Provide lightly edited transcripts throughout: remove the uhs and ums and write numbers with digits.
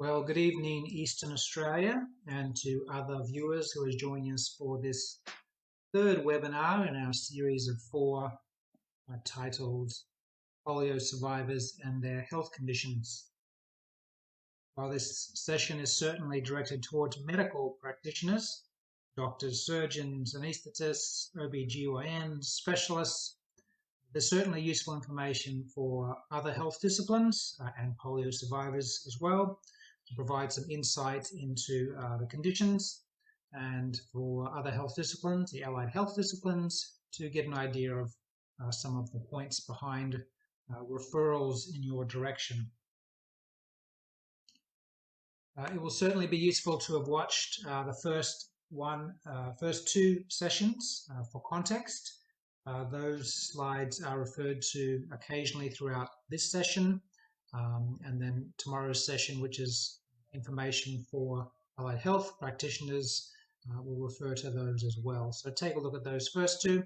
Well, good evening, Eastern Australia, and to other viewers who are joining us for this third webinar in our series of four titled Polio Survivors and Their Health Conditions. While this session is certainly directed towards medical practitioners, doctors, surgeons, anaesthetists, OB/GYNs, specialists, there's certainly useful information for other health disciplines and polio survivors as well, to provide some insight into the conditions, and for other health disciplines, the allied health disciplines, to get an idea of some of the points behind referrals in your direction. It will certainly be useful to have watched the first two sessions for context. Those slides are referred to occasionally throughout this session, and then tomorrow's session, which is information for allied health practitioners, will refer to those as well. So take a look at those first two.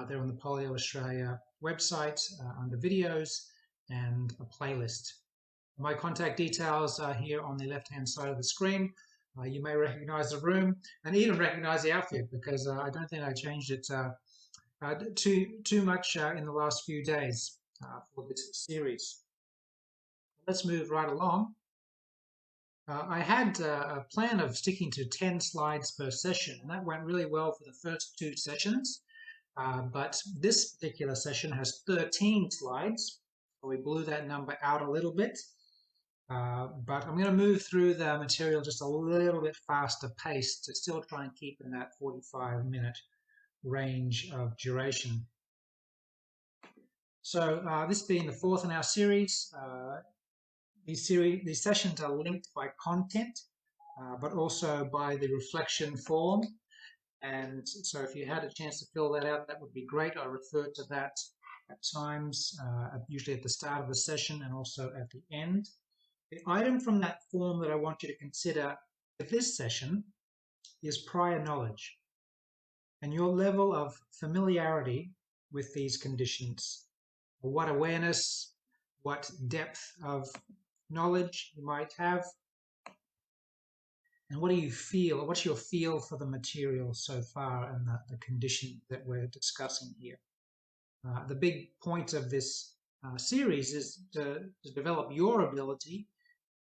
They're on the Polio Australia website under videos and a playlist. My contact details are here on the left-hand side of the screen. You may recognize the room and even recognize the outfit, because I don't think I changed it too much in the last few days for this series. Let's move right along. I had a plan of sticking to 10 slides per session, and that went really well for the first two sessions. But this particular session has 13 slides, so we blew that number out a little bit. But I'm going to move through the material just a little bit faster paced to still try and keep in that 45-minute range of duration. So this being the fourth in our series, these sessions are linked by content, but also by the reflection form. And so if you had a chance to fill that out, that would be great. I refer to that at times, usually at the start of the session and also at the end. The item from that form that I want you to consider for this session is prior knowledge and your level of familiarity with these conditions. What awareness, what depth of knowledge you might have, and what do you feel, what's your feel for the material so far and the condition that we're discussing here. The big point of this series is to develop your ability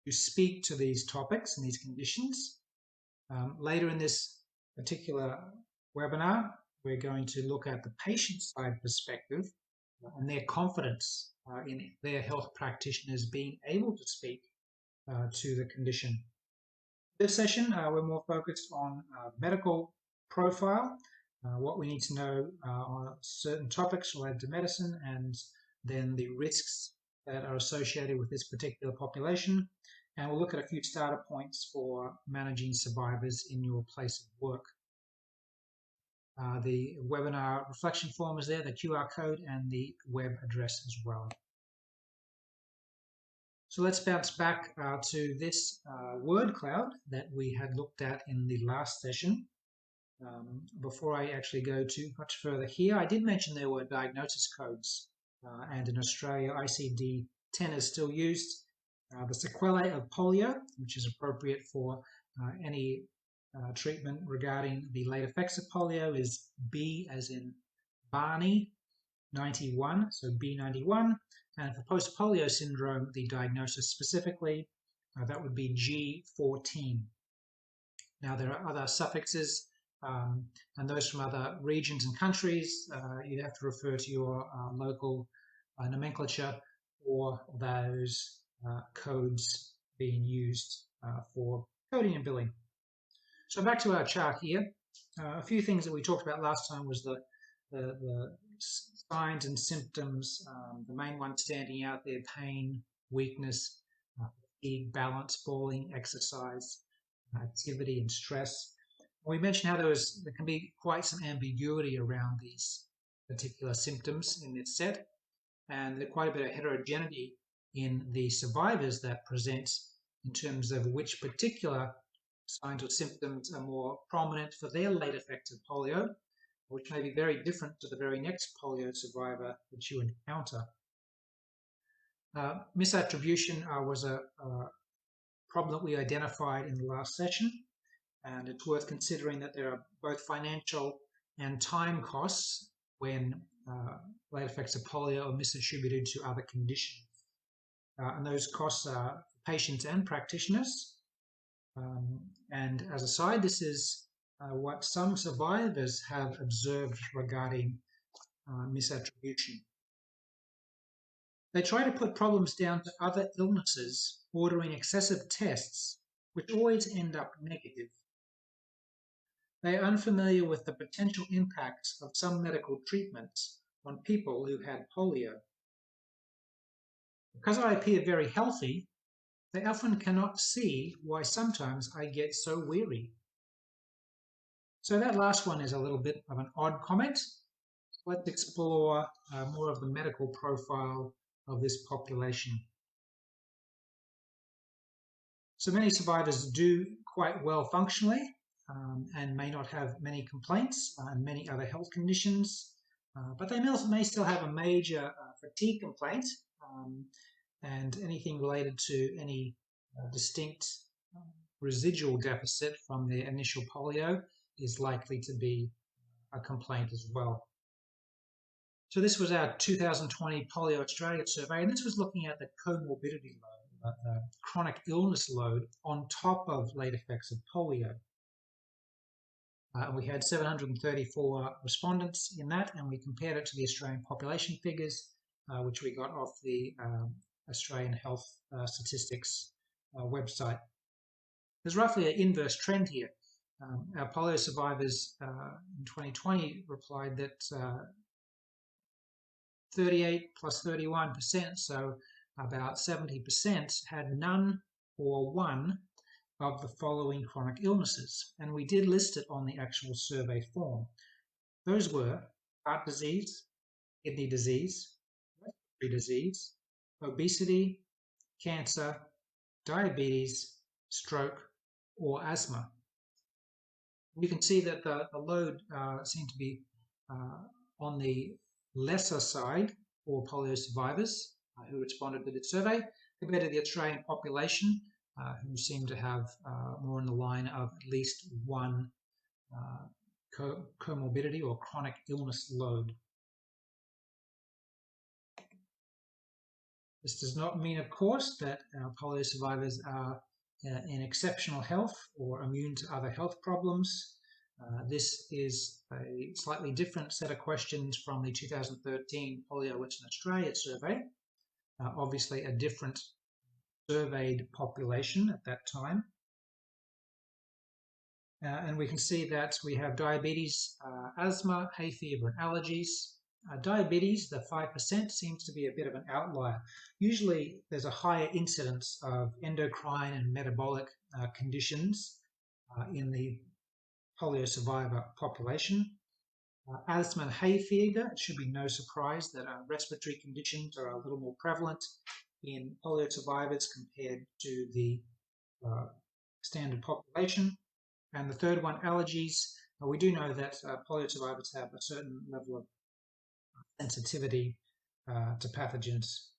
to speak to these topics and these conditions. Later in this particular webinar, we're going to look at the patient side perspective and their confidence in their health practitioners being able to speak to the condition. This session, we're more focused on medical profile, what we need to know on certain topics related to medicine, and then the risks that are associated with this particular population. And we'll look at a few starter points for managing survivors in your place of work. The webinar reflection form is there, the QR code, and the web address as well. So let's bounce back to this word cloud that we had looked at in the last session. Before I actually go too much further here, I did mention there were diagnosis codes, and in Australia ICD-10 is still used. The sequelae of polio, which is appropriate for any treatment regarding the late effects of polio, is B as in Barney 91, so B91. And for post-polio syndrome, the diagnosis specifically, that would be G14. Now, there are other suffixes, and those from other regions and countries, you'd have to refer to your local nomenclature or those codes being used for coding and billing. So back to our chart here. A few things that we talked about last time was the signs and symptoms, the main ones standing out there: pain, weakness, fatigue, balance, falling, exercise, activity, and stress. We mentioned how there can be quite some ambiguity around these particular symptoms in this set, and there's quite a bit of heterogeneity in the survivors that present in terms of which particular signs or symptoms are more prominent for their late effects of polio, which may be very different to the very next polio survivor that you encounter. Misattribution was a problem that we identified in the last session, and it's worth considering that there are both financial and time costs when late effects of polio are misattributed to other conditions. And those costs are patients and practitioners. And as a side, this is what some survivors have observed regarding misattribution. They try to put problems down to other illnesses, ordering excessive tests, which always end up negative. They are unfamiliar with the potential impacts of some medical treatments on people who had polio. Because I appear very healthy, they often cannot see why sometimes I get so weary. So that last one is a little bit of an odd comment. Let's explore more of the medical profile of this population. So many survivors do quite well functionally and may not have many complaints and many other health conditions, but they may still have a major fatigue complaint and anything related to any distinct residual deficit from their initial polio is likely to be a complaint as well. So this was our 2020 Polio Australia survey, and this was looking at the comorbidity load, the chronic illness load on top of late effects of polio. We had 734 respondents in that, and we compared it to the Australian population figures, which we got off the Australian Health Statistics website. There's roughly an inverse trend here. Our polio survivors in 2020 replied that 38 plus 31%, so about 70%, had none or one of the following chronic illnesses, and we did list it on the actual survey form. Those were heart disease, kidney disease, respiratory disease, obesity, cancer, diabetes, stroke, or asthma. You can see that the load seemed to be on the lesser side for polio survivors who responded to this survey compared to the Australian population, who seem to have more in the line of at least one comorbidity or chronic illness load. This does not mean, of course, that our polio survivors are in exceptional health or immune to other health problems. This is a slightly different set of questions from the 2013 Polio Western Australia survey. Obviously a different surveyed population at that time. And we can see that we have diabetes, asthma, hay fever, and allergies. Diabetes, the 5%, seems to be a bit of an outlier. Usually there's a higher incidence of endocrine and metabolic conditions in the polio survivor population. Asthma and hay fever, it should be no surprise that respiratory conditions are a little more prevalent in polio survivors compared to the standard population. And the third one, allergies. We do know that polio survivors have a certain level of sensitivity to pathogens.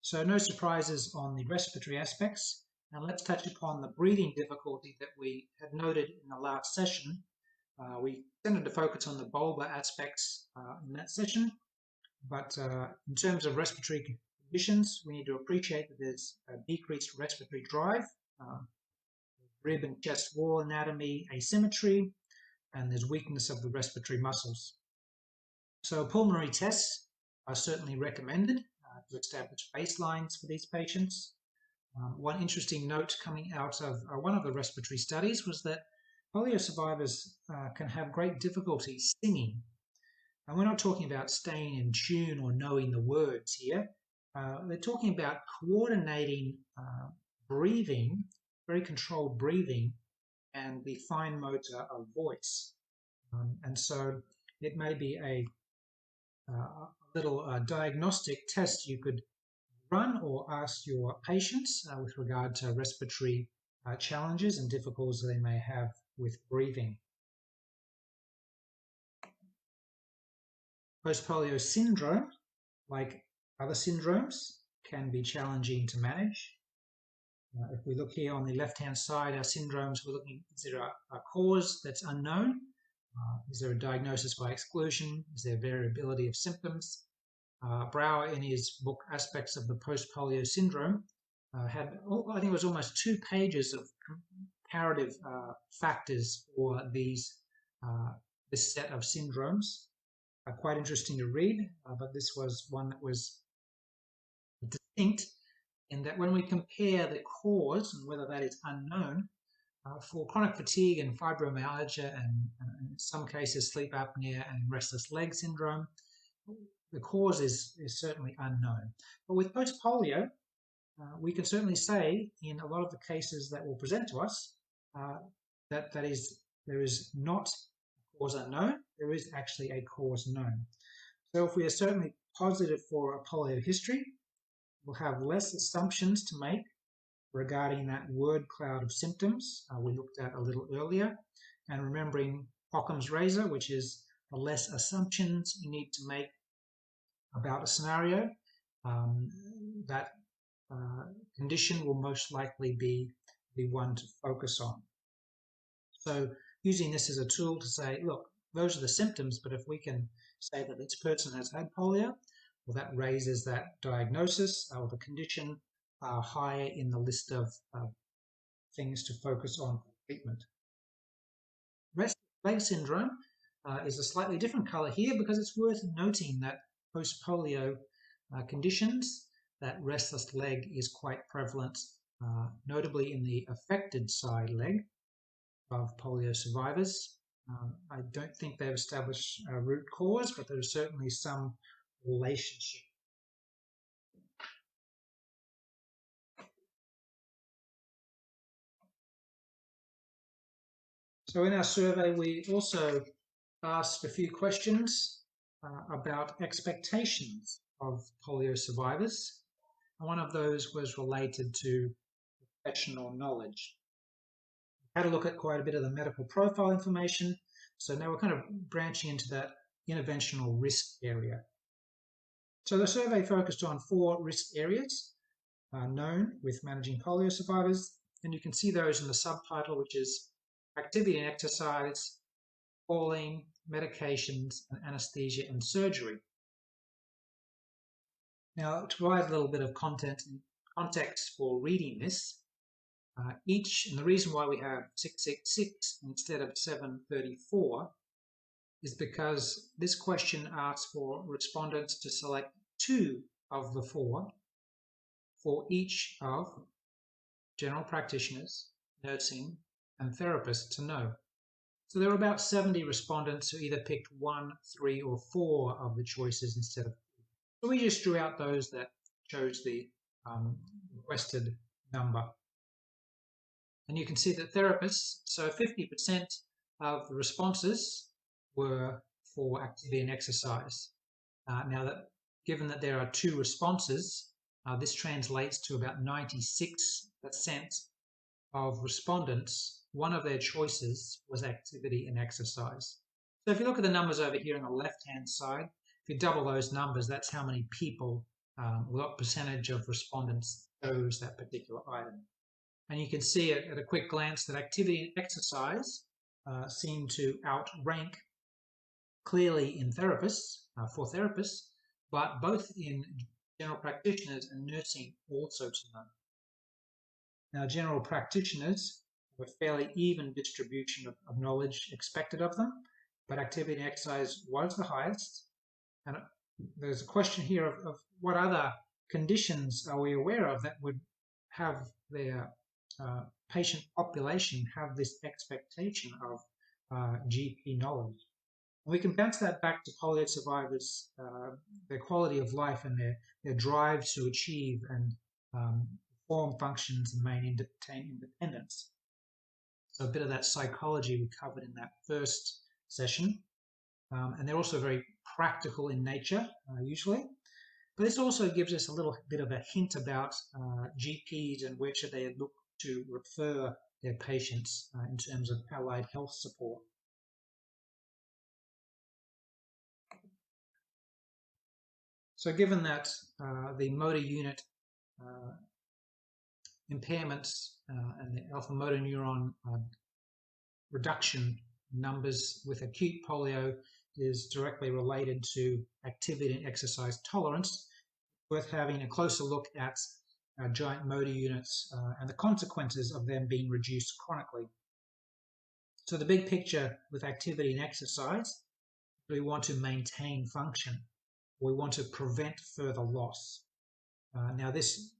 So no surprises on the respiratory aspects. And let's touch upon the breathing difficulty that we had noted in the last session. We tended to focus on the bulbar aspects in that session, but in terms of respiratory conditions, we need to appreciate that there's a decreased respiratory drive, rib and chest wall anatomy asymmetry, and there's weakness of the respiratory muscles. So pulmonary tests are certainly recommended to establish baselines for these patients. One interesting note coming out of one of the respiratory studies was that polio survivors can have great difficulty singing. And we're not talking about staying in tune or knowing the words here. They're talking about coordinating breathing, very controlled breathing, and the fine motor of voice. And so it may be a little diagnostic test you could run or ask your patients with regard to respiratory challenges and difficulties they may have with breathing. Post-polio syndrome, like other syndromes, can be challenging to manage. If we look here on the left-hand side, our syndromes, we're looking, is there a cause that's unknown? Is there a diagnosis by exclusion? Is there variability of symptoms? Brouwer, in his book Aspects of the Post-Polio Syndrome, had, I think it was almost 2 pages of comparative factors for these this set of syndromes. Quite interesting to read, but this was one that was distinct in that when we compare the cause and whether that is unknown, for chronic fatigue and fibromyalgia and in some cases sleep apnea and restless leg syndrome, the cause is certainly unknown. But with post-polio, we can certainly say in a lot of the cases that will present to us that there is not a cause unknown, there is actually a cause known. So if we are certainly positive for a polio history, we'll have less assumptions to make regarding that word cloud of symptoms we looked at a little earlier, and remembering Occam's razor, which is the less assumptions you need to make about a scenario, that condition will most likely be the one to focus on. So using this as a tool to say, look, those are the symptoms, but if we can say that this person has had polio, well, that raises that diagnosis or the condition higher in the list of things to focus on for treatment. Restless leg syndrome is a slightly different color here because it's worth noting that post-polio conditions, that restless leg is quite prevalent, notably in the affected side leg of polio survivors. I don't think they've established a root cause, but there's certainly some relationship. So in our survey, we also asked a few questions about expectations of polio survivors. One of those was related to professional knowledge. We had a look at quite a bit of the medical profile information, so now we're kind of branching into that interventional risk area. So the survey focused on 4 risk areas known with managing polio survivors, and you can see those in the subtitle, which is activity and exercise, falling, medications, and anaesthesia and surgery. Now, to provide a little bit of context for reading this, and the reason why we have 666 instead of 734 is because this question asks for respondents to select 2 of the 4 for each of general practitioners, nursing, and therapists to know. So there were about 70 respondents who either picked 1, 3, or 4 of the choices instead of 2. So we just drew out those that chose the requested number. And you can see that therapists, so 50% of the responses were for activity and exercise. Now, given that there are 2 responses, this translates to about 96% of respondents, one of their choices was activity and exercise. So if you look at the numbers over here on the left-hand side, if you double those numbers, that's how many people, what percentage of respondents chose that particular item. And you can see at a quick glance that activity and exercise seem to outrank clearly in therapists, for therapists, but both in general practitioners and nursing also to know. Now, general practitioners have a fairly even distribution of knowledge expected of them, but activity and exercise was the highest. And there's a question here of what other conditions are we aware of that would have their patient population have this expectation of GP knowledge. And we can bounce that back to polio survivors, their quality of life and their drive to achieve and perform functions and maintain independence. So a bit of that psychology we covered in that first session. And they're also very practical in nature, usually. But this also gives us a little bit of a hint about GPs and where should they look to refer their patients in terms of allied health support. So given that the motor unit impairments and the alpha motor neuron reduction numbers with acute polio is directly related to activity and exercise tolerance. Worth having a closer look at giant motor units and the consequences of them being reduced chronically. So the big picture with activity and exercise, we want to maintain function. We want to prevent further loss. Now this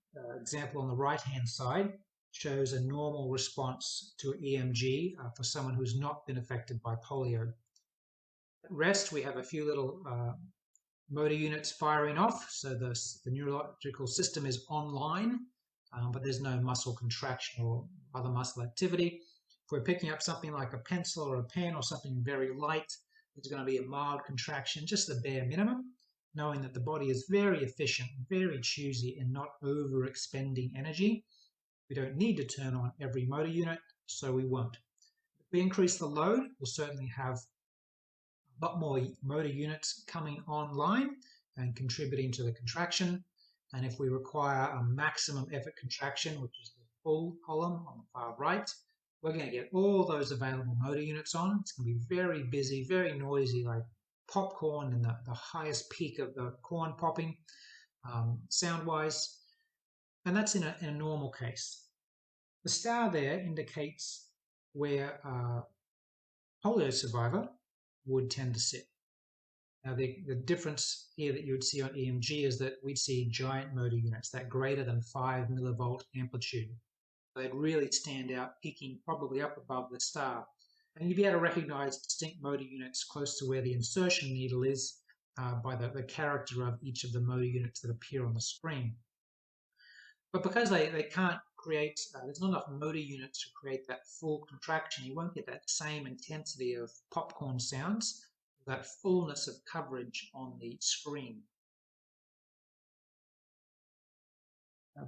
example on the right-hand side shows a normal response to EMG for someone who's not been affected by polio. At rest, we have a few little motor units firing off, so the neurological system is online, but there's no muscle contraction or other muscle activity. If we're picking up something like a pencil or a pen or something very light, there's going to be a mild contraction, just the bare minimum, knowing that the body is very efficient, very choosy in not overexpending energy. We don't need to turn on every motor unit, so we won't. If we increase the load, we'll certainly have a lot more motor units coming online and contributing to the contraction. And if we require a maximum effort contraction, which is the full column on the far right, we're going to get all those available motor units on. It's going to be very busy, very noisy, like popcorn and the highest peak of the corn popping sound-wise. And that's in a normal case. The star there indicates where a polio survivor would tend to sit. Now the difference here that you would see on EMG is that we'd see giant motor units, that greater than 5 millivolt amplitude. They'd really stand out, peaking probably up above the star. And you'd be able to recognize distinct motor units close to where the insertion needle is by the character of each of the motor units that appear on the screen. But because they can't create, there's not enough motor units to create that full contraction, you won't get that same intensity of popcorn sounds, that fullness of coverage on the screen.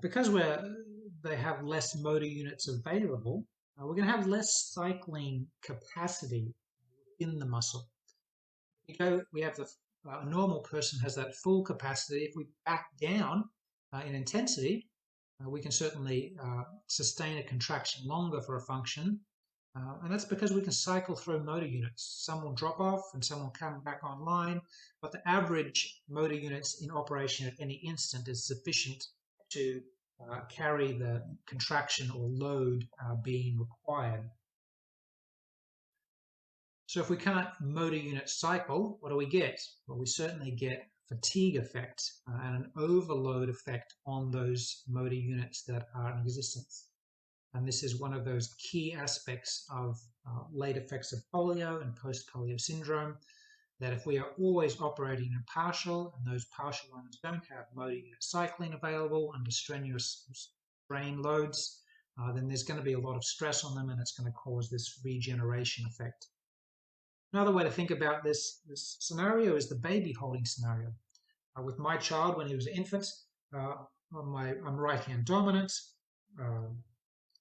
Because they have less motor units available, we're going to have less cycling capacity in the muscle. We have a normal person has that full capacity. If we back down in intensity, we can certainly sustain a contraction longer for a function, and that's because we can cycle through motor units. Some will drop off and some will come back online, but the average motor units in operation at any instant is sufficient to carry the contraction or load being required. So if we can't motor unit cycle, what do we get? Well, we certainly get fatigue effect and an overload effect on those motor units that are in existence. And this is one of those key aspects of late effects of polio and post-polio syndrome, that if we are always operating in partial, and those partial ones don't have motor unit cycling available under strenuous strain loads, then there's going to be a lot of stress on them and it's going to cause this regeneration effect. Another way to think about this scenario is the baby holding scenario. With my child when he was an infant, I'm right-hand dominant,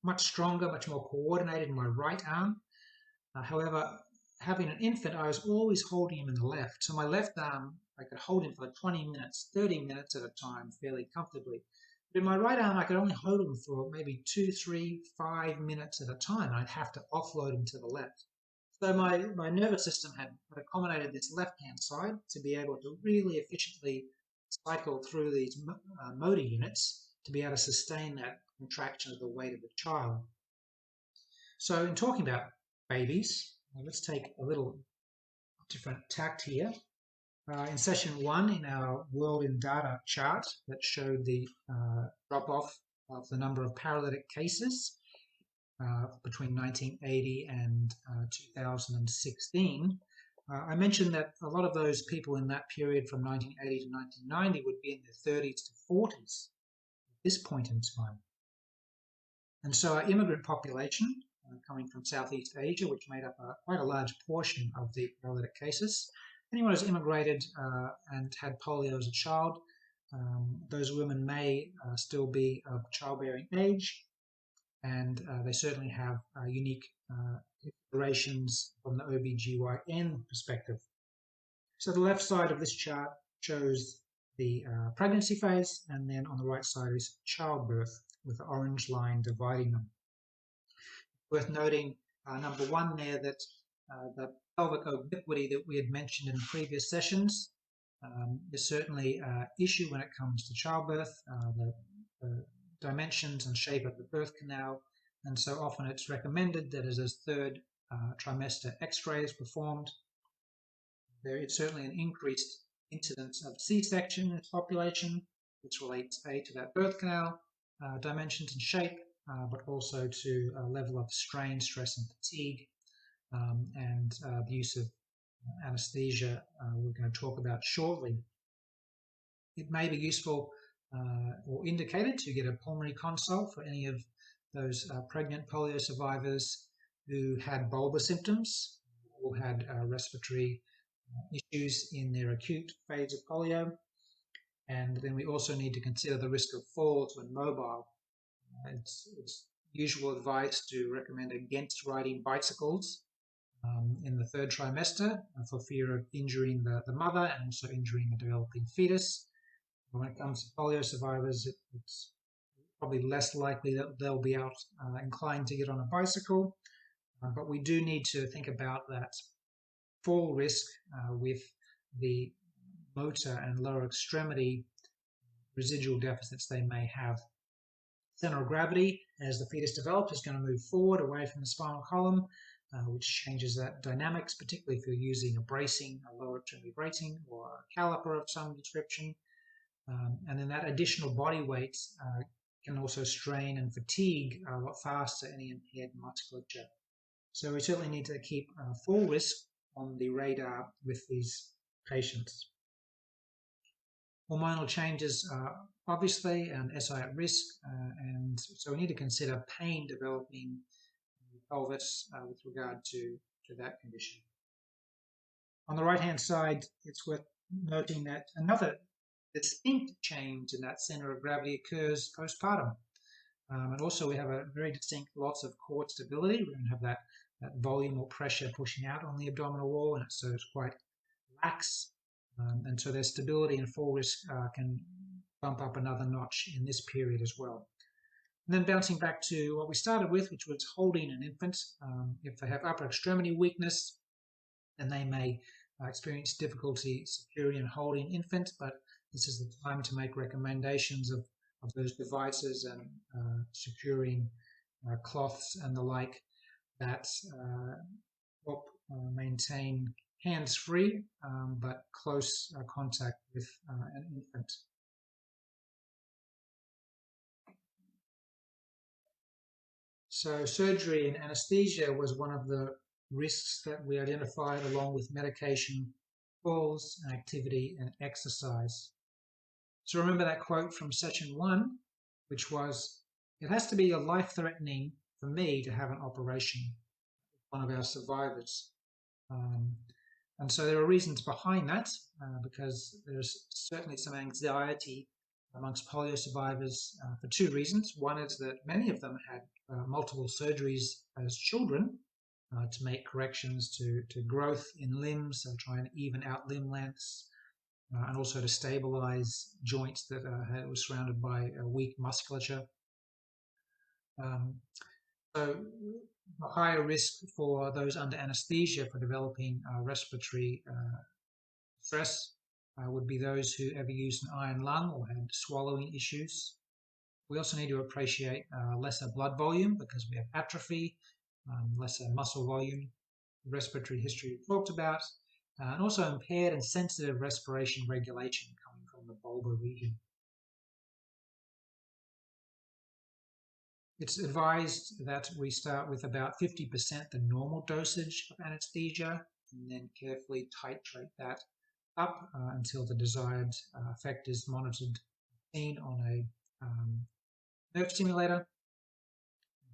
much stronger, much more coordinated in my right arm. However, having an infant, I was always holding him in the left. So my left arm, I could hold him for 20 minutes, 30 minutes at a time fairly comfortably. But in my right arm, I could only hold him for maybe 2, 3, 5 minutes at a time. I'd have to offload him to the left. So my nervous system had accommodated this left-hand side to be able to really efficiently cycle through these motor units to be able to sustain that contraction of the weight of the child. So in talking about babies, let's take a little different tact here. In session 1 in our World in Data chart that showed the drop-off of the number of paralytic cases between 1980 and 2016, I mentioned that a lot of those people in that period from 1980 to 1990 would be in their 30s to 40s at this point in time. And so our immigrant population, coming from Southeast Asia, which made up quite a large portion of the paralytic cases, anyone who's immigrated and had polio as a child, those women may still be of childbearing age, and they certainly have unique considerations from the OBGYN perspective. So the left side of this chart shows the pregnancy phase, and then on the right side is childbirth. with the orange line dividing them. Worth noting, number one there, that the pelvic obliquity that we had mentioned in previous sessions is certainly an issue when it comes to childbirth, the dimensions and shape of the birth canal, and so often it's recommended that as a third trimester X-ray is performed. There is certainly an increased incidence of C-section in the population, which relates to that birth canal, dimensions and shape, but also to a level of strain, stress and fatigue, and the use of anaesthesia we're going to talk about shortly. It may be useful or indicated to get a pulmonary consult for any of those pregnant polio survivors who had bulbar symptoms or had respiratory issues in their acute phase of polio. And then we also need to consider the risk of falls when mobile. It's usual advice to recommend against riding bicycles in the third trimester for fear of injuring the mother and also injuring the developing fetus. When it comes to polio survivors, it's probably less likely that they'll be out inclined to get on a bicycle, but we do need to think about that fall risk with the motor and lower extremity residual deficits they may have. Center of gravity, as the fetus develops, is going to move forward away from the spinal column, which changes that dynamics, particularly if you're using a bracing, a lower extremity bracing, or a caliper of some description. And then that additional body weight can also strain and fatigue a lot faster any impaired musculature. So we certainly need to keep fall risk on the radar with these patients. Hormonal changes are obviously an SI at risk, and so we need to consider pain developing in the pelvis with regard to that condition. On the right-hand side, it's worth noting that another distinct change in that center of gravity occurs postpartum. And also we have a very distinct loss of cord stability. We don't have that volume or pressure pushing out on the abdominal wall, and so it's quite lax. And so their stability and fall risk can bump up another notch in this period as well. And then bouncing back to what we started with, which was holding an infant. If they have upper extremity weakness, then they may experience difficulty securing and holding infant, but this is the time to make recommendations of those devices and securing cloths and the like that help maintain hands-free but close contact with an infant. So surgery and anesthesia was one of the risks that we identified, along with medication, falls, and activity and exercise. So remember that quote from session 1, which was, "It has to be life-threatening for me to have an operation," one of our survivors. And so there are reasons behind that, because there's certainly some anxiety amongst polio survivors for two reasons. One is that many of them had multiple surgeries as children to make corrections to growth in limbs, try and even out limb lengths, and also to stabilize joints that were surrounded by weak musculature. So a higher risk for those under anesthesia for developing respiratory stress would be those who ever used an iron lung or had swallowing issues. We also need to appreciate lesser blood volume because we have atrophy, lesser muscle volume, respiratory history we talked about, and also impaired and sensitive respiration regulation coming from the bulbar region. It's advised that we start with about 50% the normal dosage of anesthesia and then carefully titrate that up until the desired effect is monitored, seen on a nerve stimulator.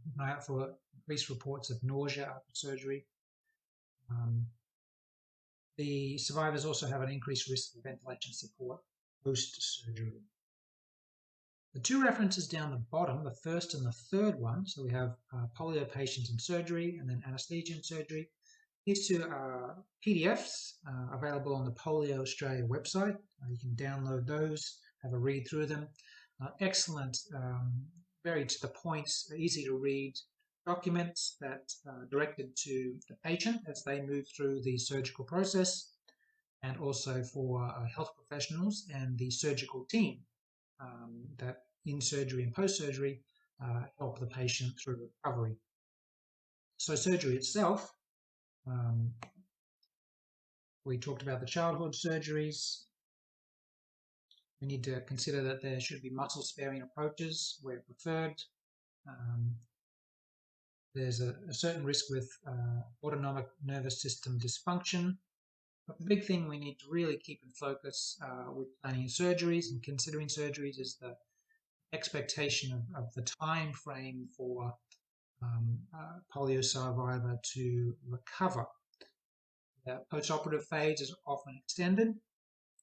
Keep an eye out for increased reports of nausea after surgery. The survivors also have an increased risk of ventilation support post-surgery. The two references down the bottom, the first and the third one, so we have polio patients in surgery and then anesthesia in surgery. These two are PDFs available on the Polio Australia website. You can download those, have a read through them. Excellent very to the point, easy to read documents that are directed to the patient as they move through the surgical process, and also for health professionals and the surgical team that in surgery and post-surgery help the patient through recovery. So surgery itself, we talked about the childhood surgeries. We need to consider that there should be muscle-sparing approaches where preferred. There's a certain risk with autonomic nervous system dysfunction. But the big thing we need to really keep in focus with planning surgeries and considering surgeries is the expectation of the time frame for a polio survivor to recover. The post-operative phase is often extended.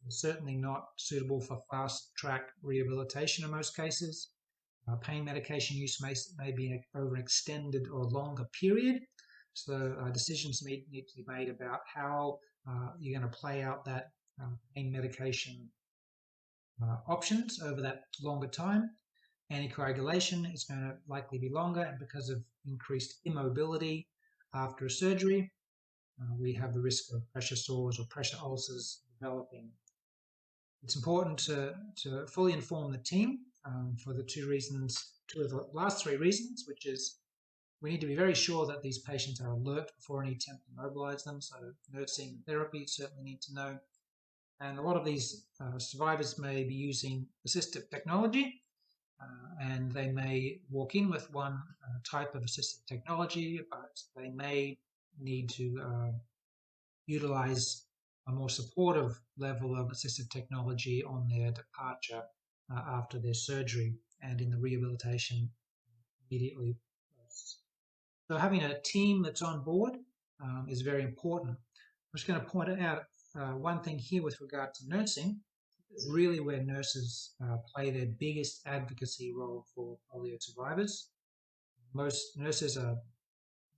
It's certainly not suitable for fast-track rehabilitation in most cases. Pain medication use may be over an extended or longer period. So decisions need to be made about how you're going to play out that pain medication options over that longer time. Anticoagulation is going to likely be longer, and because of increased immobility after a surgery, we have the risk of pressure sores or pressure ulcers developing. It's important to fully inform the team for the two of the last three reasons, which is we need to be very sure that these patients are alert before any attempt to mobilize them. So nursing and therapy certainly need to know. And a lot of these survivors may be using assistive technology, and they may walk in with one type of assistive technology, but they may need to utilize a more supportive level of assistive technology on their departure after their surgery and in the rehabilitation immediately. So having a team that's on board is very important. I'm just going to point out one thing here with regard to nursing. It's really where nurses play their biggest advocacy role for polio survivors. Most nurses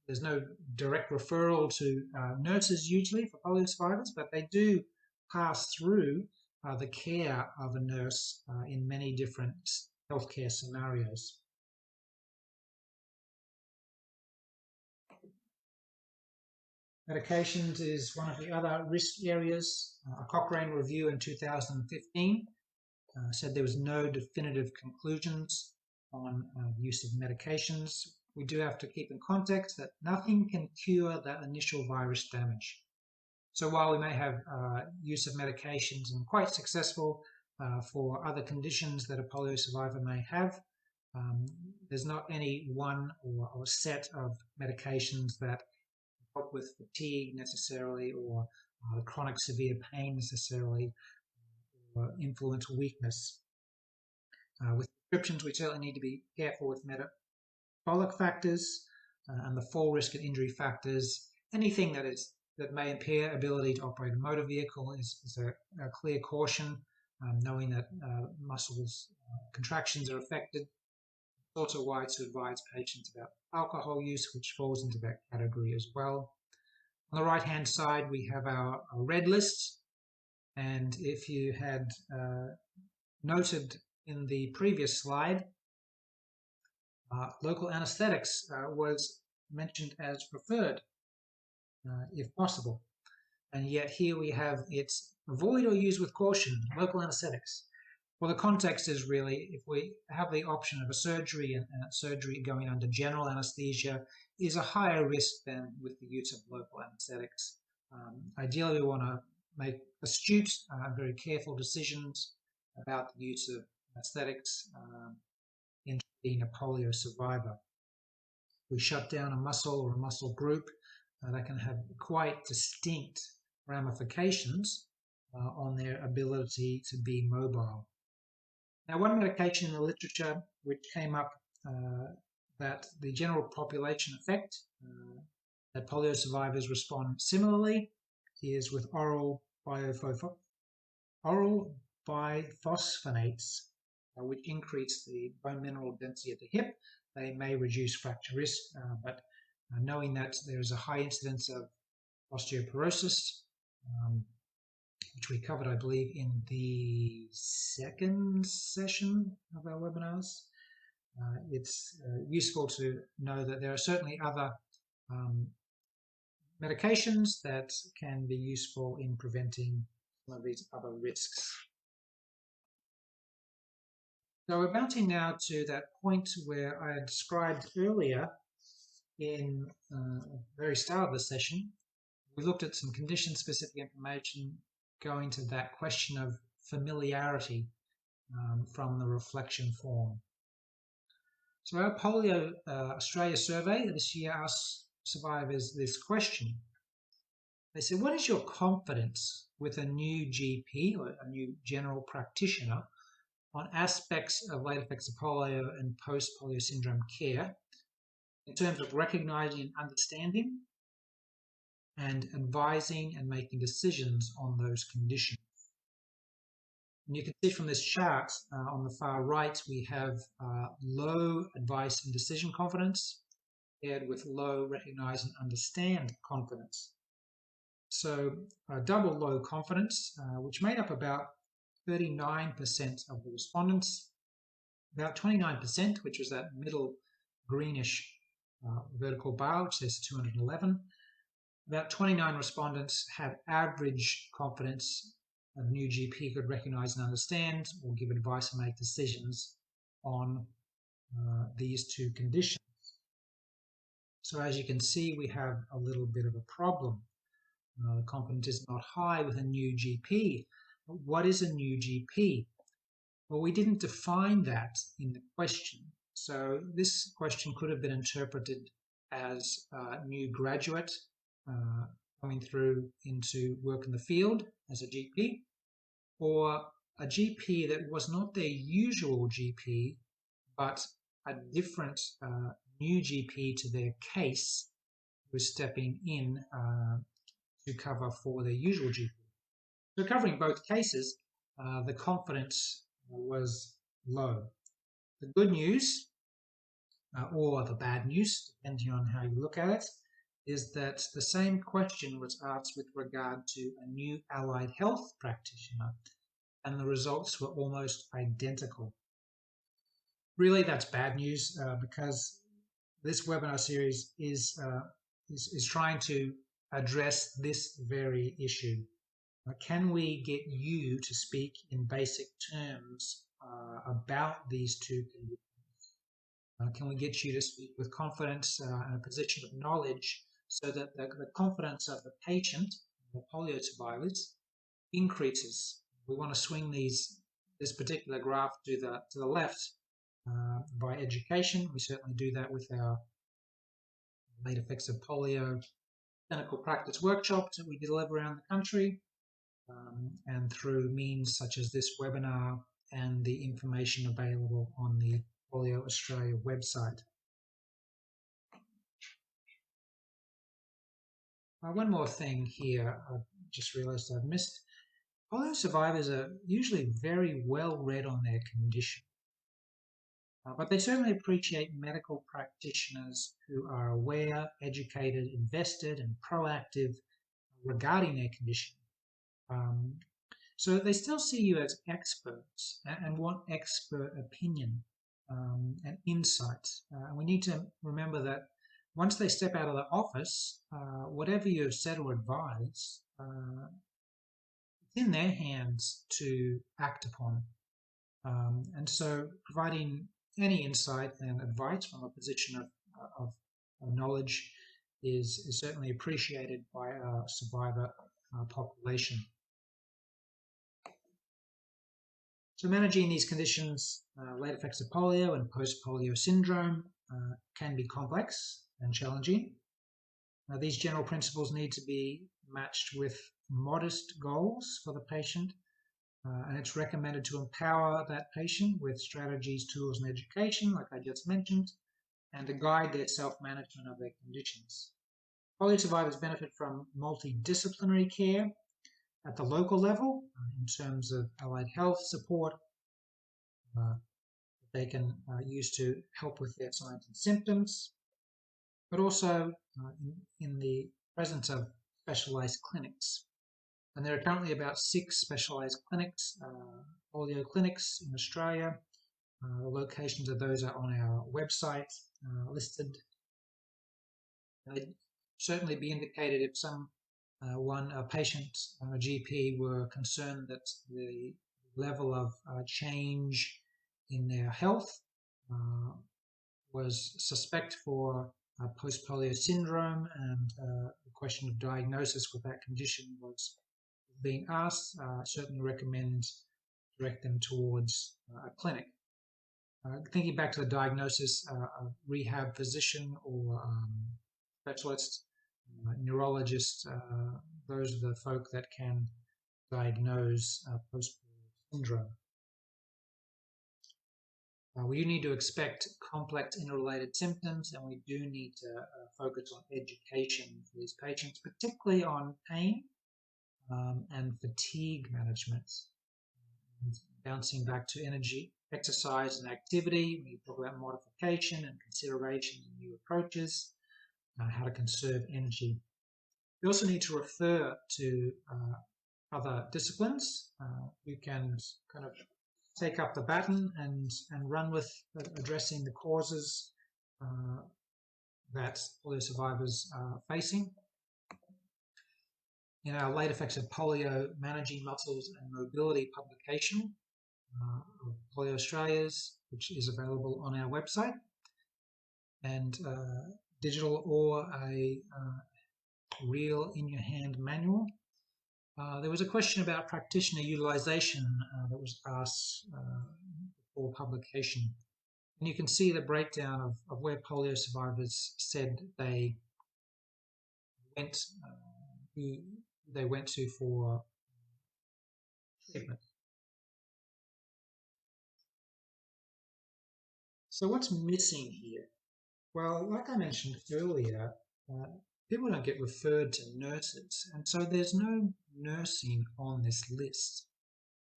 there's no direct referral to nurses usually for polio survivors, but they do pass through the care of a nurse in many different healthcare scenarios. Medications is one of the other risk areas. A Cochrane review in 2015 said there was no definitive conclusions on use of medications. We do have to keep in context that nothing can cure that initial virus damage. So while we may have use of medications and quite successful for other conditions that a polio survivor may have, there's not any one or set of medications that help with fatigue necessarily, or chronic severe pain necessarily, or influence weakness. With prescriptions, we certainly need to be careful with metabolic factors and the fall risk and injury factors. Anything that may impair ability to operate a motor vehicle is a clear caution, knowing that muscles contractions are affected. It's also wise to advise patients about alcohol use, which falls into that category as well. On the right-hand side, we have our red list. And if you had noted in the previous slide, local anesthetics was mentioned as preferred, if possible. And yet here we have it's avoid or use with caution, local anesthetics. Well, the context is really if we have the option of a surgery and surgery going under general anesthesia is a higher risk than with the use of local anesthetics. Ideally, we want to make astute, very careful decisions about the use of anesthetics in being a polio survivor. We shut down a muscle or a muscle group that can have quite distinct ramifications on their ability to be mobile. Now, one medication in the literature which came up that the general population effect that polio survivors respond similarly is with oral biphosphonates, which increase the bone mineral density at the hip. They may reduce fracture risk, but knowing that there is a high incidence of osteoporosis, which we covered, I believe, in the second session of our webinars. it's useful to know that there are certainly other medications that can be useful in preventing some of these other risks. So we're bouncing now to that point where I had described earlier in the very start of the session. We looked at some condition-specific information going to that question of familiarity from the reflection form. So our Polio Australia survey this year asked survivors this question. They said, what is your confidence with a new GP or a new general practitioner on aspects of late effects of polio and post-polio syndrome care in terms of recognising and understanding and advising and making decisions on those conditions? And you can see from this chart on the far right, we have low advice and decision confidence paired with low recognise and understand confidence. So double low confidence, which made up about 39% of the respondents, about 29%, which was that middle greenish vertical bar, which says 211. About 29 respondents had average confidence. A new GP could recognise and understand or give advice and make decisions on these two conditions. So as you can see, we have a little bit of a problem. The confidence is not high with a new GP. But what is a new GP? Well, we didn't define that in the question. So this question could have been interpreted as a new graduate coming through into work in the field as a GP, or a GP that was not their usual GP, but a different new GP to their case who was stepping in to cover for their usual GP. So covering both cases, the confidence was low. The good news, or the bad news, depending on how you look at it, is that the same question was asked with regard to a new allied health practitioner, and the results were almost identical. Really, that's bad news because this webinar series is trying to address this very issue. Can we get you to speak in basic terms about these two conditions? Can we get you to speak with confidence and a position of knowledge so that the confidence of the patient, the polio survivors, increases? We want to swing this particular graph to the left by education. We certainly do that with our late effects of polio clinical practice workshops that we deliver around the country, and through means such as this webinar and the information available on the Polio Australia website. One more thing here, I just realised I've missed. Polio survivors are usually very well read on their condition, but they certainly appreciate medical practitioners who are aware, educated, invested and proactive regarding their condition. So they still see you as experts and want expert opinion and insight. And we need to remember that once they step out of the office, whatever you have said or advised, it's in their hands to act upon. And so providing any insight and advice from a position of knowledge is certainly appreciated by our survivor population. So managing these conditions, late effects of polio and post-polio syndrome, can be complex and challenging. These general principles need to be matched with modest goals for the patient, and it's recommended to empower that patient with strategies, tools and education, like I just mentioned, and to guide their self-management of their conditions. Polio survivors benefit from multidisciplinary care at the local level in terms of allied health support that they can use to help with their signs and symptoms, but also in the presence of specialised clinics. And there are currently about 6 specialised clinics, polio clinics in Australia, The locations of those are on our website listed. They'd certainly be indicated if a patient, a GP, were concerned that the level of change in their health was suspect for post-polio syndrome, and the question of diagnosis with that condition was being asked. Certainly recommend direct them towards a clinic. Thinking back to the diagnosis, a rehab physician or specialist, neurologist, those are the folk that can diagnose post-polio syndrome. We do need to expect complex interrelated symptoms, and we do need to focus on education for these patients, particularly on pain and fatigue management. And bouncing back to energy, exercise and activity, we talk about modification and consideration and new approaches, how to conserve energy. We also need to refer to other disciplines who can kind of take up the baton and run with addressing the causes that polio survivors are facing. In our Late Effects of Polio, Managing Muscles and Mobility publication of Polio Australia's, which is available on our website, and digital or a real in-your-hand manual. There was a question about practitioner utilisation that was asked before publication. And you can see the breakdown of where polio survivors said they went to for treatment. So what's missing here? Well, like I mentioned earlier, people don't get referred to nurses, and so there's no nursing on this list.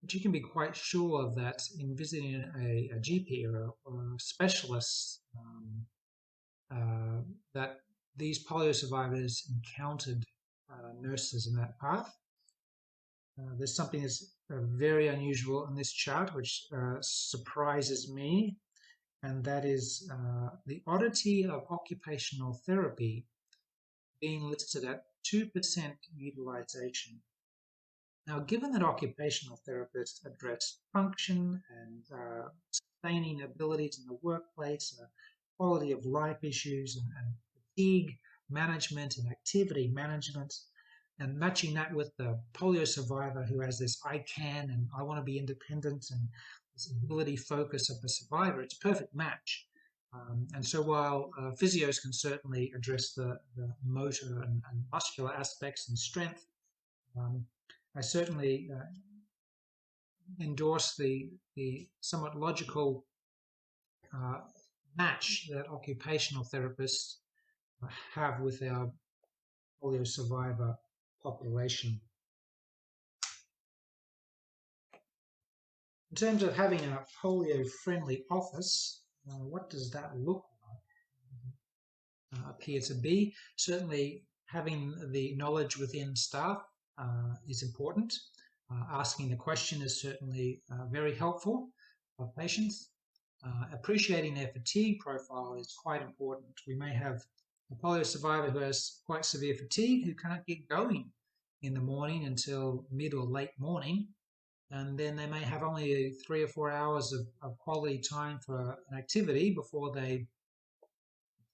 But you can be quite sure that in visiting a GP or a specialist, that these polio survivors encountered nurses in that path. There's something that's very unusual in this chart, which surprises me, and that is the oddity of occupational therapy being listed at 2% utilization. Now, given that occupational therapists address function and sustaining abilities in the workplace, quality of life issues, and fatigue management and activity management, and matching that with the polio survivor who has this I can and I want to be independent and this ability focus of the survivor, it's a perfect match. And so while physios can certainly address the motor and muscular aspects and strength, I certainly endorse the somewhat logical match that occupational therapists have with our polio survivor population. In terms of having a polio-friendly office, what does that look like? Appear to be certainly having the knowledge within staff is important. Asking the question is certainly very helpful for patients. Appreciating their fatigue profile is quite important. We may have a polio survivor who has quite severe fatigue who can't get going in the morning until mid or late morning, and then they may have only 3 or 4 hours of quality time for an activity before they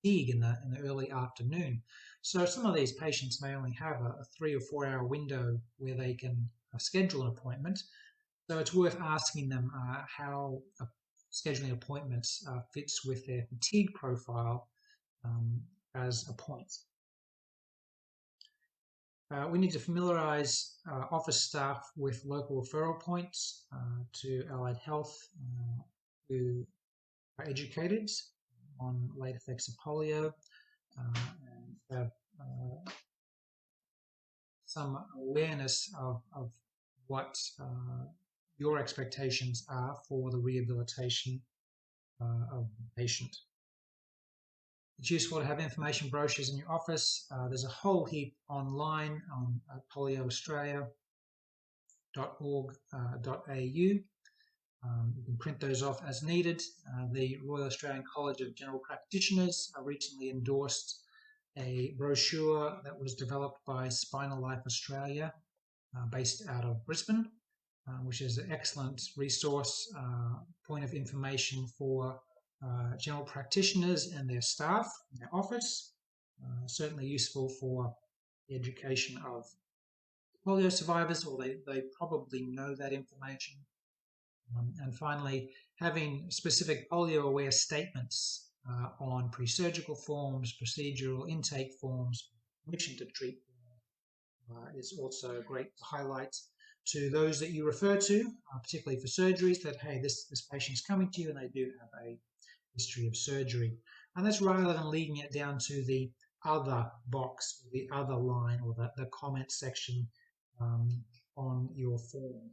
fatigue in the early afternoon. So some of these patients may only have a 3 or 4 hour window where they can schedule an appointment. So it's worth asking them how scheduling appointments fits with their fatigue profile as a point. We need to familiarise office staff with local referral points to allied health who are educated on late effects of polio and have some awareness of what your expectations are for the rehabilitation of the patient. It's useful to have information brochures in your office. There's a whole heap online on polioaustralia.org.au. You can print those off as needed. The Royal Australian College of General Practitioners recently endorsed a brochure that was developed by Spinal Life Australia, based out of Brisbane, which is an excellent resource, point of information for general practitioners and their staff in their office. Certainly useful for the education of polio survivors, or they probably know that information. And finally, having specific polio-aware statements on pre-surgical forms, procedural intake forms, permission to treat is also great to highlight to those that you refer to, particularly for surgeries, that, hey, this patient's coming to you and they do have a history of surgery. And that's rather than leading it down to the other box, the other line, or the comment section on your form.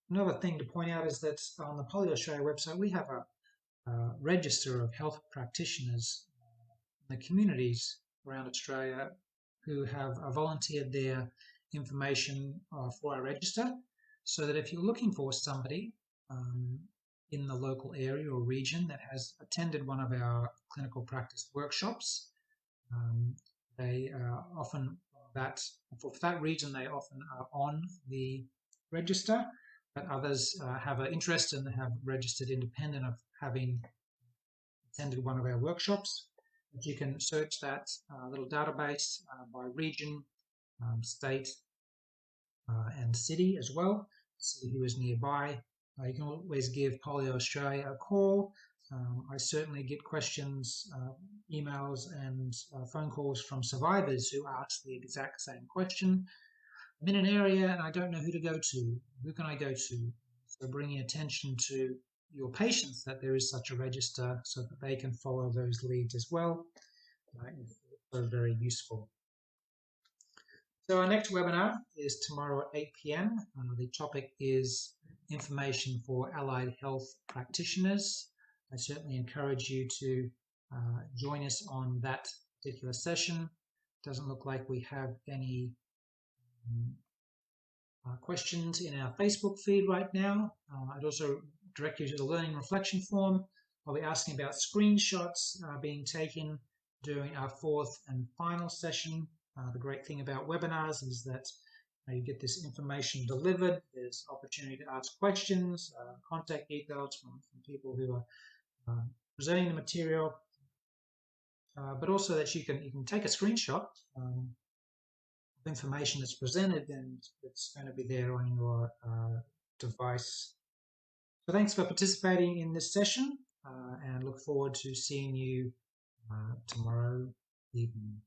Another thing to point out is that on the Polio Australia website, we have a register of health practitioners in the communities around Australia who have volunteered their information for our register, so that if you're looking for somebody in the local area or region that has attended one of our clinical practice workshops, they often, for that reason, they often are on the register, but others have an interest and have registered independent of having attended one of our workshops. But you can search that little database by region, state, and city as well, see who is nearby. You can always give Polio Australia a call. I certainly get questions, emails, and phone calls from survivors who ask the exact same question. I'm in an area and I don't know who to go to. Who can I go to? So bringing attention to your patients that there is such a register so that they can follow those leads as well is also very useful. So our next webinar is tomorrow at 8 p.m. The topic is information for allied health practitioners. I certainly encourage you to join us on that particular session. Doesn't look like we have any questions in our Facebook feed right now. I'd also direct you to the Learning Reflection form. I'll be asking about screenshots being taken during our fourth and final session. The great thing about webinars is that you get this information delivered. There's opportunity to ask questions, contact details from people who are presenting the material, but also that you can take a screenshot of information that's presented, and it's going to be there on your device. So thanks for participating in this session, and look forward to seeing you tomorrow evening.